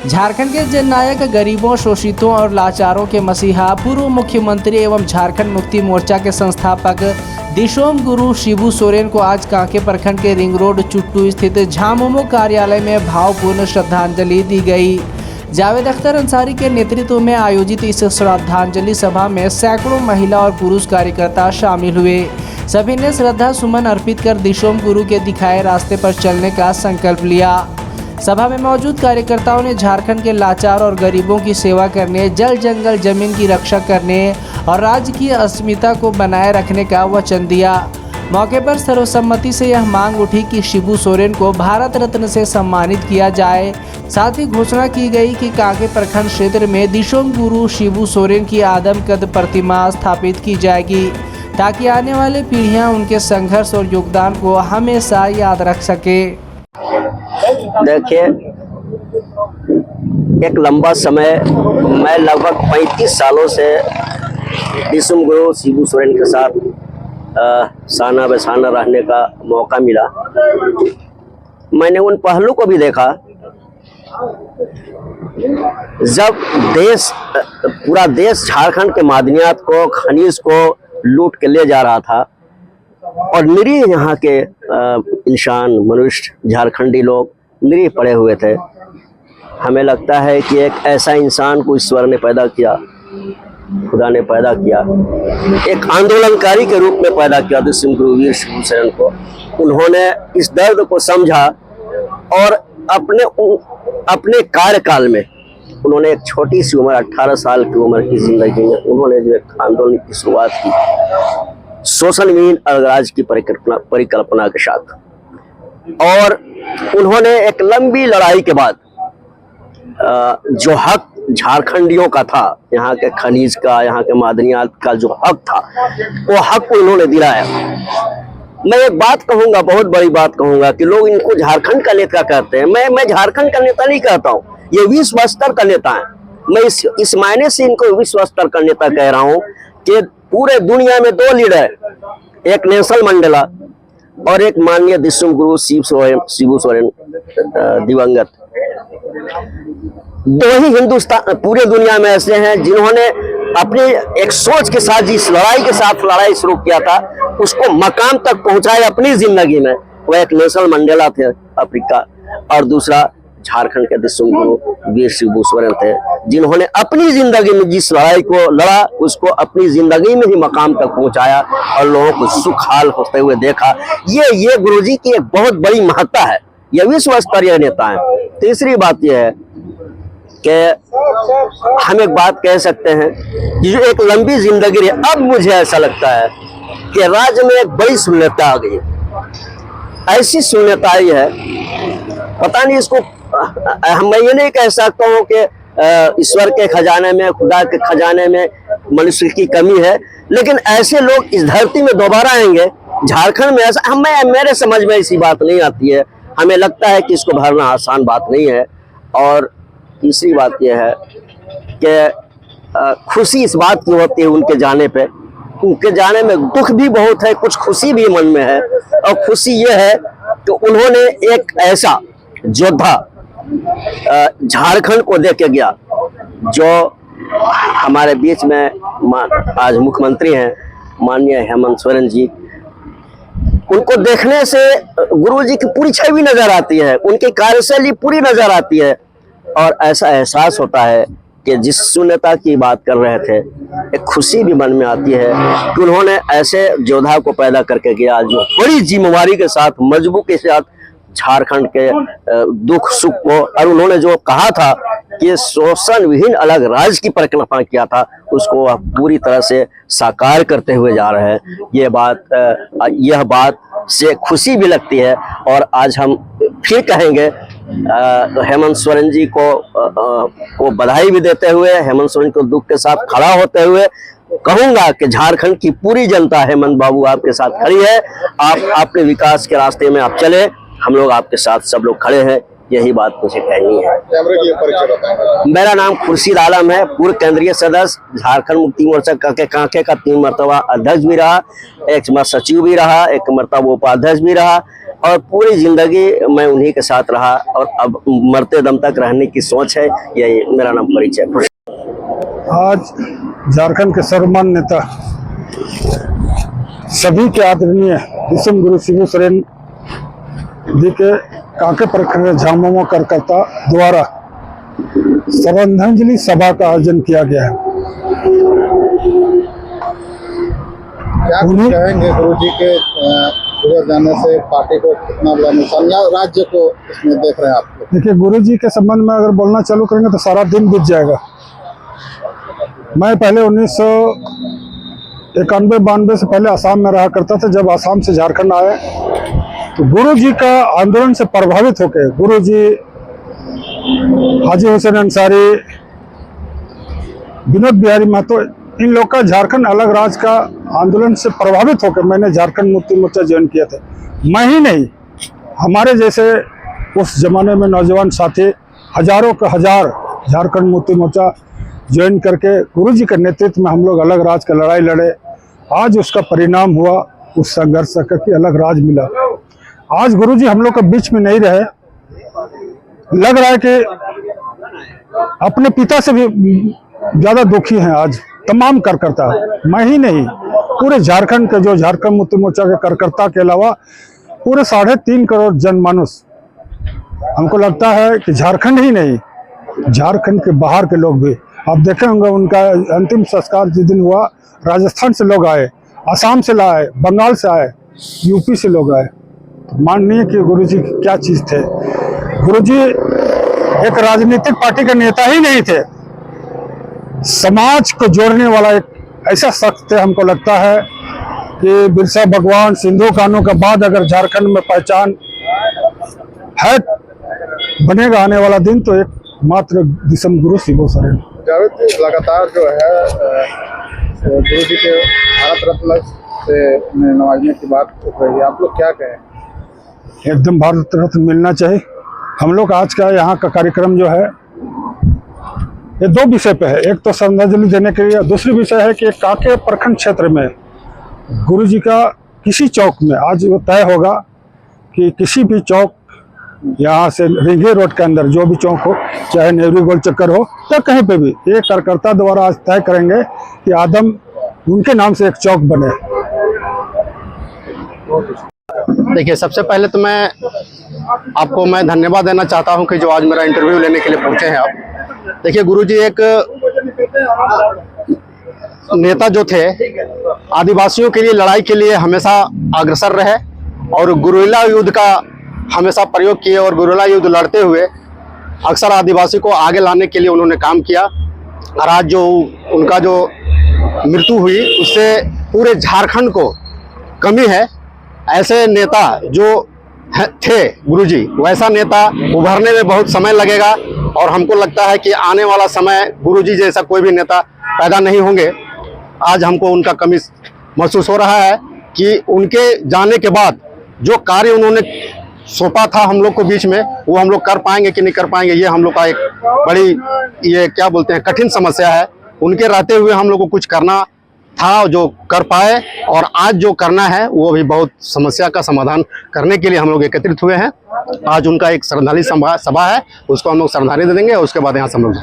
झारखंड के जननायक, गरीबों, शोषितों और लाचारों के मसीहा, पूर्व मुख्यमंत्री एवं झारखंड मुक्ति मोर्चा के संस्थापक दिशोम गुरु शिबू सोरेन को आज कांके प्रखंड के रिंग रोड चुट्टू स्थित झामुमो कार्यालय में भावपूर्ण श्रद्धांजलि दी गई। जावेद अख्तर अंसारी के नेतृत्व में आयोजित इस श्रद्धांजलि सभा में सैकड़ों महिला और पुरुष कार्यकर्ता शामिल हुए। सभी ने श्रद्धा सुमन अर्पित कर दिशोम गुरु के दिखाए रास्ते पर चलने का संकल्प लिया। सभा में मौजूद कार्यकर्ताओं ने झारखंड के लाचार और गरीबों की सेवा करने, जल जंगल जमीन की रक्षा करने और राज्य की अस्मिता को बनाए रखने का वचन दिया। मौके पर सर्वसम्मति से यह मांग उठी कि शिबू सोरेन को भारत रत्न से सम्मानित किया जाए। साथ ही घोषणा की गई कि कांके प्रखंड क्षेत्र में दिशोम गुरु शिबू सोरेन की आदमकद प्रतिमा स्थापित की जाएगी, ताकि आने वाली पीढ़ियां उनके संघर्ष और योगदान को हमेशा याद रख सके। देखिए, एक लंबा समय मैं लगभग 35 सालों से दिशोम गुरु शिबू सोरेन के साथ साना बसाना रहने का मौका मिला। मैंने उन पहलू को भी देखा जब पूरा देश झारखंड के मादनियात को, खनिज को लूट के ले जा रहा था और निरीह यहाँ के इंसान, मनुष्य, झारखंडी लोग निरीह पड़े हुए थे। हमें लगता है कि एक ऐसा इंसान को ईश्वर ने पैदा किया, खुदा ने पैदा किया, एक आंदोलनकारी के रूप में पैदा किया दिशोम गुरु वीर शिबू सोरेन को। उन्होंने इस दर्द को समझा और अपने कार्यकाल में उन्होंने एक छोटी सी उम्र, 18 साल की उम्र की जिंदगी में उन्होंने जो एक आंदोलन की शुरुआत की, शोषण विहीन अलगराज की परिकल्पना के साथ, और उन्होंने एक लंबी लड़ाई के बाद जो हक झारखंडियों का था, यहाँ के खनिज का, यहाँ के मादनियात का जो हक था, वो हक को उन्होंने दिलाया। मैं एक बात कहूंगा, बहुत बड़ी बात कहूंगा कि लोग इनको झारखंड का नेता कहते हैं। मैं झारखंड का नेता नहीं कहता हूँ, ये विश्व स्तर का नेता है। मैं इस मायने से इनको विश्व स्तर का नेता कह रहा हूँ कि पूरे दुनिया में 2 लीडर, एक नेल्सन मंडेला और एक माननीय दिशोम गुरु शिबू सोरेन दिवंगत, 2 ही हिंदुस्तान, पूरे दुनिया में ऐसे हैं जिन्होंने अपनी एक सोच के साथ, जिस लड़ाई के साथ लड़ाई शुरू किया था, उसको मकाम तक पहुंचाए अपनी जिंदगी में। वो एक नेल्सन मंडेला थे अफ्रीका, और दूसरा झारखंड के दिशोम गुरु वीर शिबू सोरेन थे, जिन्होंने अपनी जिंदगी में जिस लड़ाई को लड़ा, उसको अपनी जिंदगी में ही मकाम तक पहुंचाया और लोगों को सुखाल होते हुए देखा। ये गुरुजी की एक बहुत बड़ी महत्ता है, ये विश्व स्तरीय नेता है। तीसरी बात यह है कि हम एक बात कह सकते हैं कि जो एक लंबी जिंदगी रही, अब मुझे ऐसा लगता है कि राज्य में एक बड़ी शून्यता आ गई। ऐसी शून्यता आई है, पता नहीं इसको, मैं ये नहीं कह सकता हूँ कि ईश्वर के खजाने में, खुदा के खजाने में मनुष्य की कमी है, लेकिन ऐसे लोग इस धरती में दोबारा आएंगे झारखंड में, ऐसा मेरे समझ में ऐसी बात नहीं आती है। हमें लगता है कि इसको भरना आसान बात नहीं है। और तीसरी बात यह है कि खुशी इस बात की होती है उनके जाने पे, उनके जाने में दुख भी बहुत है, कुछ खुशी भी मन में है। और खुशी यह है कि उन्होंने एक ऐसा योद्धा झारखंड को दे के गया, जो हमारे बीच में आज मुख्यमंत्री हैं माननीय हेमंत सोरेन जी। उनको देखने से गुरुजी की पूरी छवि नजर आती है, उनकी कार्यशैली पूरी नजर आती है, और ऐसा एहसास होता है कि जिस शून्यता की बात कर रहे थे, एक खुशी भी मन में आती है कि उन्होंने ऐसे योद्धा को पैदा करके गया, जो बड़ी जिम्मेवारी के साथ, मजबूती के साथ झारखंड के दुख सुख को, और उन्होंने जो कहा था कि शोषण विहीन अलग राज्य की परिकल्पना किया था, उसको वह पूरी तरह से साकार करते हुए जा रहे हैं। यह बात से खुशी भी लगती है। और आज हम फिर कहेंगे हेमंत सोरेन जी को बधाई भी देते हुए, हेमंत सोरेन को दुख के साथ खड़ा होते हुए कहूंगा कि झारखंड की पूरी जनता हेमंत बाबू आपके साथ खड़ी है। आप अपने विकास के रास्ते में आप चले, हम लोग आपके साथ सब लोग खड़े हैं, यही बात मुझे कहनी है। मेरा नाम खुर्शीद आलम है, पूर्व केंद्रीय सदस्य, झारखंड मुक्ति मोर्चा कांके का 3 मरतबा अध्यक्ष भी रहा, 1 सचिव भी रहा, 1 मरतबा उपाध्यक्ष भी रहा। और पूरी जिंदगी मैं उन्हीं के साथ रहा और अब मरते दम तक रहने की सोच है। यही मेरा नाम परिचय। आज झारखंड के सर्वमान्य नेता सभी के आदरणीय विश्व गुरु शिबू सोरेन जी के कांके प्रखंड झामुमो कार्यकर्ता द्वारा श्रद्धांजलि सभा का आयोजन किया गया है। क्या कुछ कहेंगे गुरु जी के गुजर जाने से पार्टी को कितना बड़ा नुकसान या राज्य को इसमें देख रहे हैं आप? देखिए, गुरु जी के संबंध में अगर बोलना चालू करेंगे तो सारा दिन बीत जाएगा। मैं पहले 1991-92 से पहले असम में रहा करता था। जब असम से झारखंड आए तो गुरु जी का आंदोलन से प्रभावित होकर गुरु जी, हाजी हुसैन अंसारी, विनोद बिहारी महतो, इन लोग का झारखंड अलग राज्य का आंदोलन से प्रभावित होकर मैंने झारखंड मुक्ति मोर्चा ज्वाइन किया था। मैं ही नहीं, हमारे जैसे उस जमाने में नौजवान साथी हजारों के हजार झारखंड मुक्ति मोर्चा ज्वाइन करके गुरु जी के नेतृत्व में हम लोग अलग राज्य का लड़ाई लड़े। आज उसका परिणाम हुआ, उस संघर्ष का कि अलग राज्य मिला। आज गुरु जी हम लोग के बीच में नहीं रहे। लग रहा है कि अपने पिता से भी ज्यादा दुखी हैं आज तमाम कार्यकर्ता। मैं ही नहीं, पूरे झारखंड के जो झारखंड मुक्ति मोर्चा के कार्यकर्ता के अलावा पूरे 3.5 करोड़ जनमानुस, हमको लगता है कि झारखंड ही नहीं, झारखंड के बाहर के लोग भी, आप देखे होंगे उनका अंतिम संस्कार जिस दिन हुआ, राजस्थान से लोग आए, असम से आए, बंगाल से आए, यूपी से लोग आए। तो माननीय कि गुरु जी क्या चीज थे। गुरु जी एक राजनीतिक पार्टी के नेता ही नहीं थे, समाज को जोड़ने वाला एक ऐसा शख्स थे। हमको लगता है कि बिरसा भगवान, सिंधु कानू के बाद अगर झारखंड में पहचान है बनेगा आने वाला दिन, तो एक मात्र विश्व गुरु शिबू सोरेन। जावेद जी, लगातार जो है गुरु जी के भारत रत्न से नवाजने की बात हो रही है, आप लोग क्या कहें? एकदम भारत रत्न मिलना चाहिए। हम लोग आज का यहाँ का कार्यक्रम जो है ये 2 विषय पे है। एक तो श्रद्धांजलि देने के लिए, दूसरी विषय है कि कांके प्रखंड क्षेत्र में गुरु जी का किसी चौक में आज वो तय होगा कि किसी भी चौक, यहाँ से रिंगे रोड के अंदर जो भी चौक हो, चाहे नेहरू गोल चक्कर हो या कहीं पे भी, एक कार्यकर्ता द्वारा आज तय करेंगे कि आदम उनके नाम से एक चौक बने। देखिए, सबसे पहले तो मैं धन्यवाद देना चाहता हूं कि जो आज मेरा इंटरव्यू लेने के लिए पहुंचे हैं आप। देखिए, गुरुजी एक नेता जो थे, आदिवासियों के लिए लड़ाई के लिए हमेशा अग्रसर रहे और गुरिल्ला युद्ध का हमेशा प्रयोग किए और गुरिल्ला युद्ध लड़ते हुए अक्सर आदिवासी को आगे लाने के लिए उन्होंने काम किया। और आज जो उनका जो मृत्यु हुई, उससे पूरे झारखंड को कमी है। ऐसे नेता जो थे गुरुजी, वैसा नेता उभरने में बहुत समय लगेगा और हमको लगता है कि आने वाला समय गुरुजी जैसा कोई भी नेता पैदा नहीं होंगे। आज हमको उनका कमी महसूस हो रहा है कि उनके जाने के बाद जो कार्य उन्होंने सौंपा था हम लोग को बीच में, वो हम लोग कर पाएंगे कि नहीं कर पाएंगे, ये हम लोग का एक बड़ी, ये क्या बोलते हैं, कठिन समस्या है। उनके रहते हुए हम लोग को कुछ करना था जो कर पाए, और आज जो करना है वो भी बहुत समस्या का समाधान करने के लिए हम लोग एकत्रित हुए हैं। आज उनका एक श्रद्धांजलि सभा है, उसको हम लोग श्रद्धांजलि दे देंगे और उसके बाद यहाँ से हम लोग